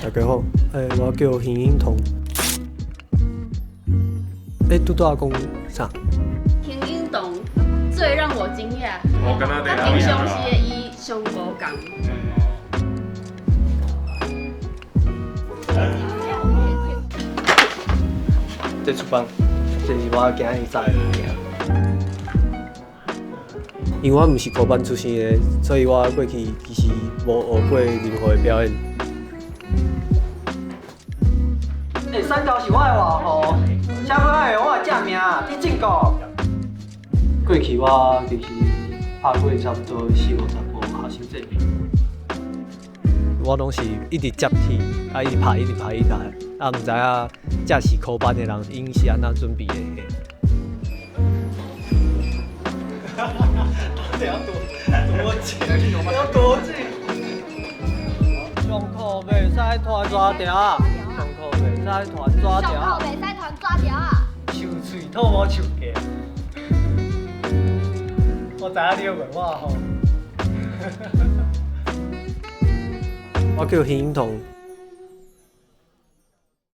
大家好，我叫邢英彤。拄拄仔讲啥？邢英彤最让我惊讶，我跟他他平常时的伊上无共。这出版，这是我今日早的物件。因为我毋是科班出身的，所以我过去其实无学过任何的表演。3条是我的外号，写过来我的正名，你正国。过去我其实拍过差不多40-50部学生证明。我拢是一直接戏，一直拍，一直拍，毋知影这是科班的人，因是安怎准备的。要多近？要多近？胸口袂使团抓条，胸口袂使团抓条，胸口袂使团抓条啊！抽喙吐无抽价。我知影你要问我吼。我叫邢英彤。